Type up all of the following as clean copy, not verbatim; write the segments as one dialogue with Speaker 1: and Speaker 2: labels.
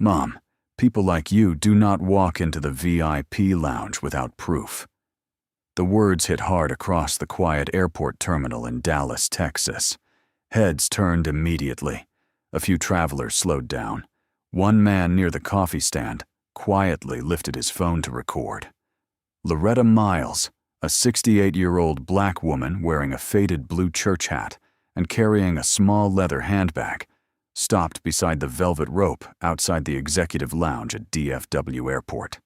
Speaker 1: Mom, people like you do not walk into the VIP lounge without proof." The words hit hard across the quiet airport terminal in Dallas, Texas. Heads turned immediately. A few travelers slowed down. One man near the coffee stand quietly lifted his phone to record. Loretta Miles, a 68-year-old black woman wearing a faded blue church hat and carrying a small leather handbag, stopped beside the velvet rope outside the executive lounge at DFW Airport.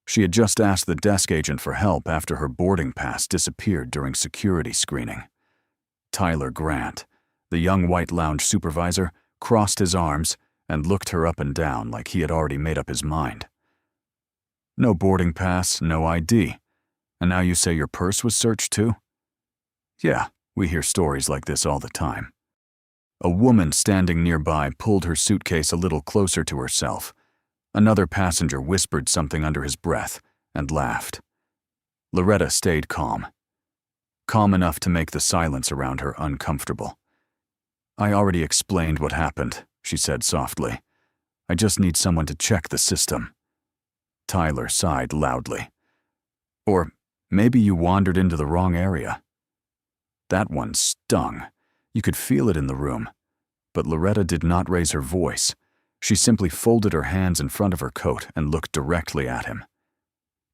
Speaker 1: She had just asked the desk agent for help after her boarding pass disappeared during security screening. Tyler Grant, the young white lounge supervisor, crossed his arms and looked her up and down like he had already made up his mind. "No boarding pass, no ID. And now you say your purse was searched too?" "Yeah, we hear stories like this all the time." A woman standing nearby pulled her suitcase a little closer to herself. Another passenger whispered something under his breath and laughed. Loretta stayed calm enough to make the silence around her uncomfortable. "I already explained what happened," she said softly. "I just need someone to check the system." Tyler sighed loudly. "Or maybe you wandered into the wrong area." That one stung. You could feel it in the room. But Loretta did not raise her voice. She simply folded her hands in front of her coat and looked directly at him.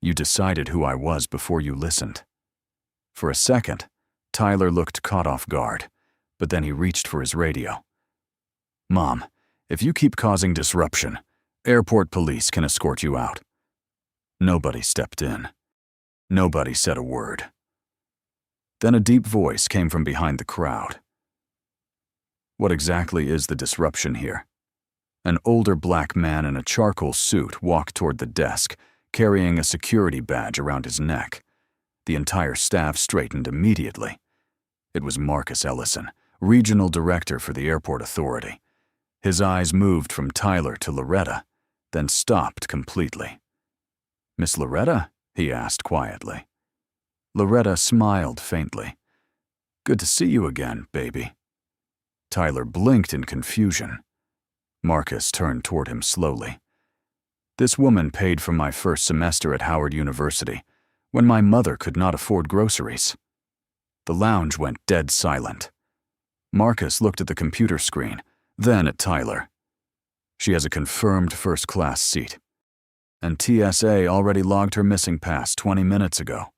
Speaker 1: "You decided who I was before you listened." For a second, Tyler looked caught off guard, but then he reached for his radio. "Mom, if you keep causing disruption, airport police can escort you out." Nobody stepped in. Nobody said a word. Then a deep voice came from behind the crowd. "What exactly is the disruption here?" An older black man in a charcoal suit walked toward the desk, carrying a security badge around his neck. The entire staff straightened immediately. It was Marcus Ellison, regional director for the airport authority. His eyes moved from Tyler to Loretta, then stopped completely. "Miss Loretta?" he asked quietly. Loretta smiled faintly. "Good to see you again, baby." Tyler blinked in confusion. Marcus turned toward him slowly. "This woman paid for my first semester at Howard University, when my mother could not afford groceries." The lounge went dead silent. Marcus looked at the computer screen, then at Tyler. "She has a confirmed first-class seat. And TSA already logged her missing pass 20 minutes ago."